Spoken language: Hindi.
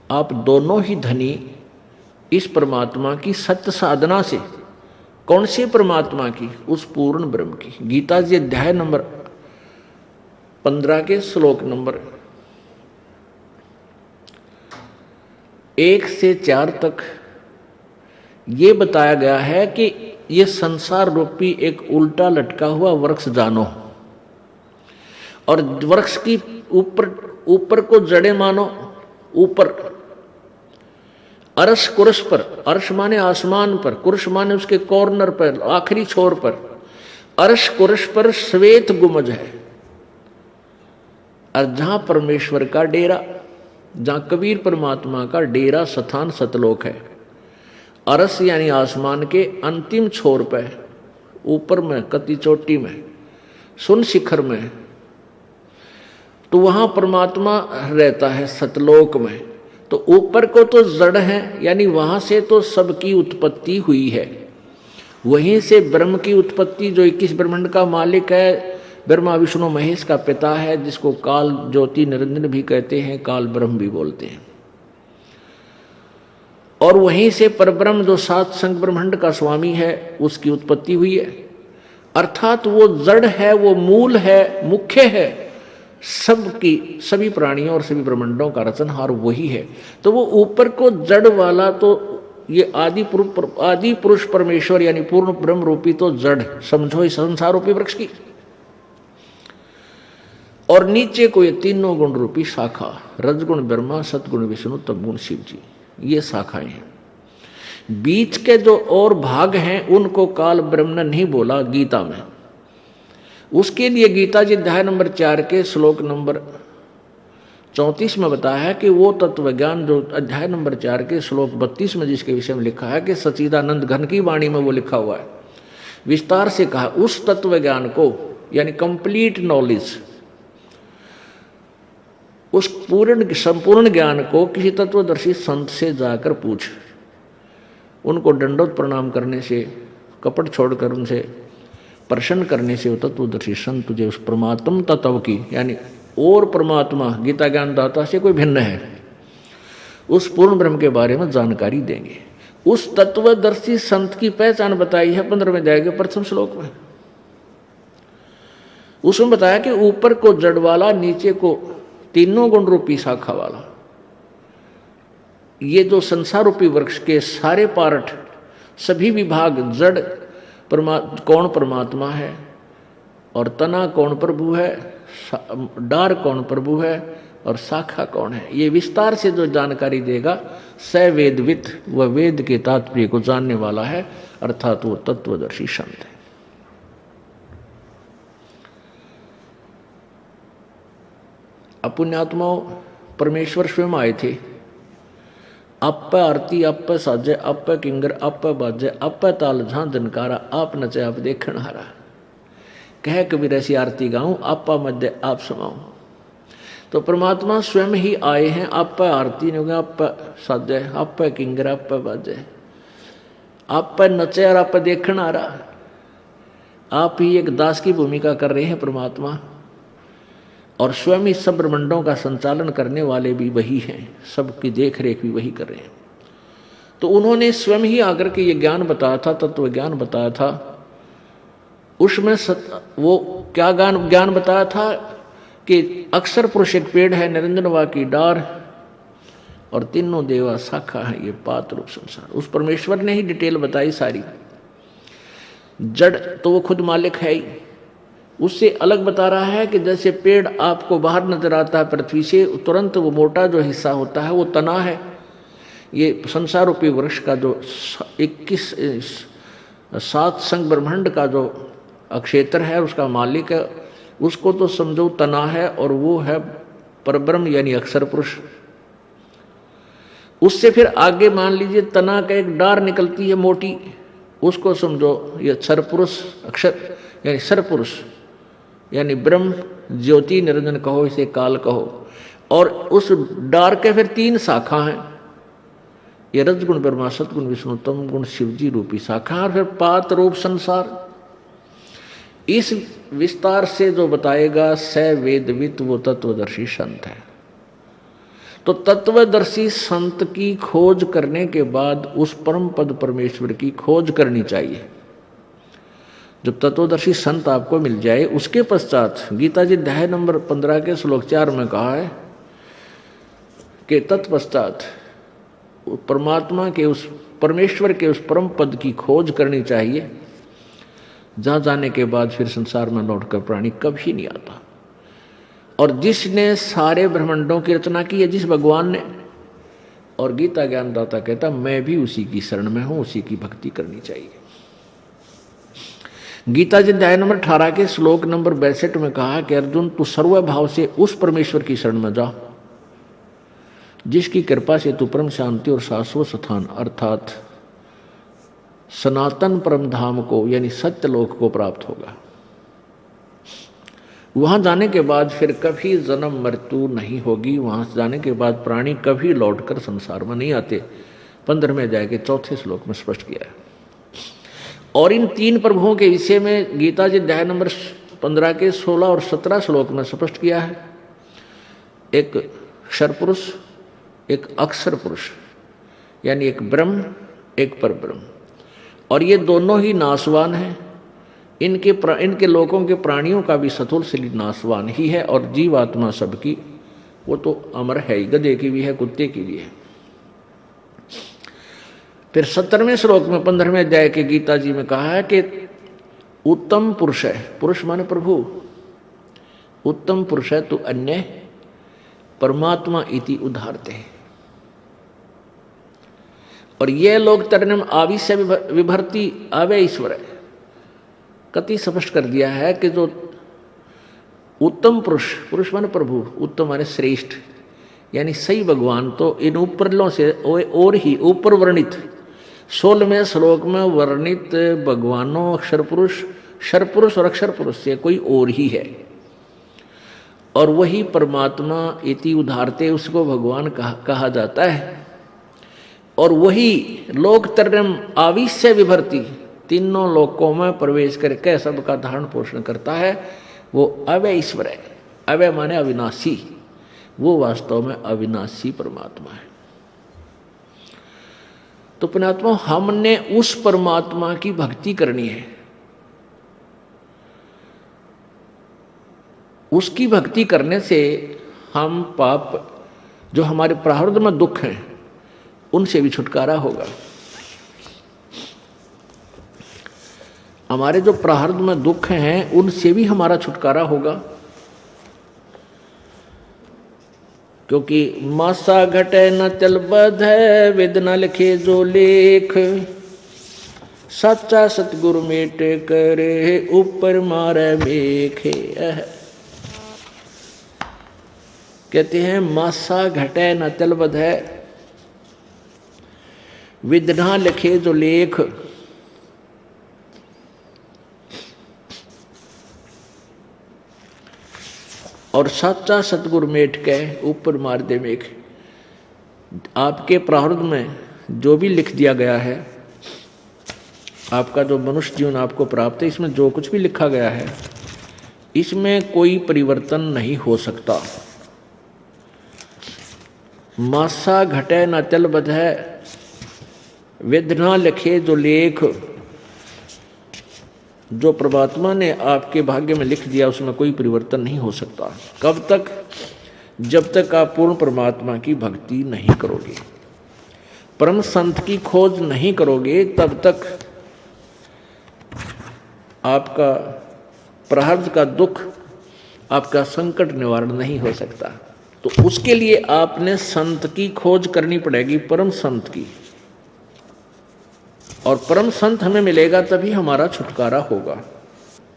आप दोनों ही धनी इस परमात्मा की सत्य साधना से। कौन से परमात्मा की? उस पूर्ण ब्रह्म की। गीता जी अध्याय नंबर 15 के श्लोक नंबर 1 से 4 तक ये बताया गया है कि ये संसार रूपी एक उल्टा लटका हुआ वृक्ष जानो, और वृक्ष की ऊपर को जड़े मानो। ऊपर अर्श कुर्श पर, अर्श माने आसमान पर, कुर्श माने उसके कॉर्नर पर, आखिरी छोर पर, अर्श कुर्श पर श्वेत गुमज है। और जहां परमेश्वर का डेरा, जहां कबीर परमात्मा का डेरा स्थान सतलोक है, अरस यानी आसमान के अंतिम छोर पे, ऊपर में कति चोटी में, सुन शिखर में, तो वहां परमात्मा रहता है सतलोक में। तो ऊपर को तो जड़ है, यानी वहां से तो सबकी उत्पत्ति हुई है। वहीं से ब्रह्म की उत्पत्ति, जो 21 ब्रह्मांड का मालिक है, ब्रह्मा विष्णु महेश का पिता है, जिसको काल ज्योति निरंजन भी कहते हैं, काल ब्रह्म भी बोलते हैं। और वहीं से परब्रह्म जो 7 संग ब्रह्मांड का स्वामी है, उसकी उत्पत्ति हुई है। अर्थात वो जड़ है, वो मूल है, मुख्य है, सबकी, सभी प्राणियों और सभी ब्रह्मांडों का रचनहार वही है। तो वो ऊपर को जड़ वाला, तो ये आदि पुरुष परमेश्वर यानी पूर्ण ब्रह्म रूपी तो जड़ समझो इस संसार रूपी वृक्ष की। और नीचे को ये तीनों गुण रूपी शाखा, रजगुण ब्रह्मा, सतगुण विष्णु, तमगुण शिव जी, ये शाखाएं हैं। बीच के जो और भाग हैं उनको काल ब्रह्म ने नहीं बोला गीता में। उसके लिए गीता जी अध्याय नंबर 4 के श्लोक नंबर 34 में बताया है कि वो तत्व ज्ञान जो अध्याय नंबर 4 के श्लोक 32 में जिसके विषय में लिखा है कि सच्चिदानंद घन की वाणी में वो लिखा हुआ है, विस्तार से कहा, उस तत्व ज्ञान को यानी कंप्लीट नॉलेज, उस संपूर्ण ज्ञान को किसी तत्वदर्शी संत से जाकर पूछ। उनको दंडोत प्रणाम करने से, कपट छोड़कर उनसे प्रसन्न करने से वो तत्वदर्शी संत तुझे उस परमात्म तत्व की, यानी और परमात्मा गीता ज्ञान दाता से कोई भिन्न है, उस पूर्ण ब्रह्म के बारे में जानकारी देंगे। उस तत्वदर्शी संत की पहचान बताई है 15वें अध्याय के प्रथम श्लोक में। उसमें बताया कि ऊपर को जड़ वाला, नीचे को तीनों गुण रूपी शाखा वाला, ये जो संसार रूपी वृक्ष के सारे पार्ट, सभी विभाग, जड़ कौन परमात्मा है, और तना कौन प्रभु है, डार कौन प्रभु है, और शाखा कौन है, ये विस्तार से जो जानकारी देगा स वेदविद, वह वेद के तात्पर्य को जानने वाला है, अर्थात वो तत्वदर्शी संत है। अपुण्यात्माओं, परमेश्वर स्वयं आए थे। आप आरती, आप साजे, आप किंगर, आप बाजे, आप ताल झां जनकारा, आप नचे आप देखण हारा। कह कबीर ऐसी आरती गाऊं, आपा मध्य आप समाऊं। तो परमात्मा स्वयं ही आए हैं। आप आरती ने, आप साजे, आप किंगर, आप बाजे, आप नचे और आप देखण हारा। आप ही एक दास की भूमिका कर रहे हैं परमात्मा, और स्वयं इस सब ब्रह्मांडों का संचालन करने वाले भी वही हैं, सबकी देख रेख भी वही कर रहे हैं। तो उन्होंने स्वयं ही आकर के ये ज्ञान बताया था, तत्व ज्ञान बताया था। उसमें वो क्या ज्ञान बताया था कि अक्षर पुरुष एक पेड़ है, निरंजनवा की डार, और तीनों देवा शाखा है, ये पात रूप संसार। उस परमेश्वर ने ही डिटेल बताई सारी। जड़ तो वो खुद मालिक है ही। उससे अलग बता रहा है कि जैसे पेड़ आपको बाहर नजर आता है पृथ्वी से, तुरंत वो मोटा जो हिस्सा होता है वो तना है। ये संसार रूपी वृक्ष का जो 7 संग ब्रह्मांड का जो अक्षेत्र है, उसका मालिक है, उसको तो समझो तना है, और वो है परब्रह्म यानी अक्षर पुरुष। उससे फिर आगे मान लीजिए तना का एक डार निकलती है मोटी, उसको समझो ये क्षर पुरुष, अक्षर यानी सर पुरुष यानी ब्रह्म ज्योति निरंजन कहो, इसे काल कहो। और उस डार के फिर 3 शाखा हैं, ये रजगुण ब्रह्मा, सतगुण विष्णु, तम गुण शिव जी रूपी शाखा, और फिर पात रूप संसार। इस विस्तार से जो बताएगा स वेदविद, वो तत्वदर्शी संत है। तो तत्वदर्शी संत की खोज करने के बाद उस परम पद परमेश्वर की खोज करनी चाहिए। जब तत्वदर्शी संत आपको मिल जाए, उसके पश्चात गीता जी अध्याय नंबर 15 के श्लोक 4 में कहा है कि तत्पश्चात परमात्मा के उस परमेश्वर के उस परम पद की खोज करनी चाहिए, जहां जाने के बाद फिर संसार में लौटकर प्राणी कभी नहीं आता। और जिसने सारे ब्रह्मांडों की रचना की है, जिस भगवान ने, और गीता ज्ञानदाता कहता मैं भी उसी की शरण में हूं, उसी की भक्ति करनी चाहिए। गीता जी अध्याय नंबर 18 के श्लोक नंबर 62 में कहा कि अर्जुन तू सर्वभाव से उस परमेश्वर की शरण में जा जिसकी कृपा से तू परम शांति और शाश्वत स्थान अर्थात सनातन परम धाम को यानी सत्यलोक को प्राप्त होगा। वहां जाने के बाद फिर कभी जन्म मृत्यु नहीं होगी। वहां जाने के बाद प्राणी कभी लौटकर संसार में नहीं आते। 15वें अध्याय के 4थे श्लोक में स्पष्ट किया है। और इन तीन प्रभुओं के विषय में गीता जी अध्याय नंबर 15 के 16 और 17 श्लोक में स्पष्ट किया है। एक क्षर पुरुष, एक अक्षर पुरुष, यानी एक ब्रह्म, एक पर ब्रह्म, और ये दोनों ही नाशवान हैं। इनके लोगों के प्राणियों का भी सतुल शरीर नाशवान ही है, और जीवात्मा सबकी वो तो अमर है ही, गधे की भी है, कुत्ते की भी है। फिर 17वें श्लोक में 15वें अध्याय के गीता जी में कहा है कि उत्तम पुरुष है, पुरुष माने प्रभु, उत्तम पुरुष है तो अन्य परमात्मा इति उदाहरते हैं। और ये लोग तरनम आविश्य विभर्ति आवे ईश्वर है, कति स्पष्ट कर दिया है कि जो उत्तम पुरुष, पुरुष माने प्रभु, उत्तम माने श्रेष्ठ, यानी सही भगवान तो इन ऊपरलों से और ही ऊपर वर्णित 16वें श्लोक में वर्णित भगवानों अक्षर पुरुष, क्षर पुरुष और अक्षर पुरुष से कोई और ही है, और वही परमात्मा इति उदाहरते उसको भगवान कहा जाता है। और वही लोक तरम आविश्य विभर्ति, तीनों लोकों में प्रवेश करके सबका धारण पोषण करता है, वो अव्यय ईश्वर है। अव्यय माने अविनाशी, वो वास्तव में अविनाशी परमात्मा है। तो पुण्यात्मा, हमने उस परमात्मा की भक्ति करनी है। उसकी भक्ति करने से हम पाप, जो हमारे प्रारब्ध में दुख हैं, उनसे भी छुटकारा होगा। हमारे जो प्रारब्ध में दुख हैं, उनसे भी हमारा छुटकारा होगा। क्योंकि मासा घटे न चल बध है, वेद न लिखे जो लेख, सच्चा सतगुरु मेट करे, ऊपर मारे मेखे। कहते हैं मासा घटे न चल बध है, वेद न लिखे जो लेख, और सच्चा सतगुरु मेट के ऊपर मार दे मेघ। आपके प्रारब्ध में जो भी लिख दिया गया है, आपका जो मनुष्य जीवन आपको प्राप्त है, इसमें जो कुछ भी लिखा गया है, इसमें कोई परिवर्तन नहीं हो सकता। मासा घटे न चल बध है, वेदना लिखे जो लेख, जो परमात्मा ने आपके भाग्य में लिख दिया उसमें कोई परिवर्तन नहीं हो सकता। कब तक? जब तक आप पूर्ण परमात्मा की भक्ति नहीं करोगे, परम संत की खोज नहीं करोगे, तब तक आपका प्रारब्ध का दुख, आपका संकट निवारण नहीं हो सकता। तो उसके लिए आपने संत की खोज करनी पड़ेगी, परम संत की। और परम संत हमें मिलेगा तभी हमारा छुटकारा होगा।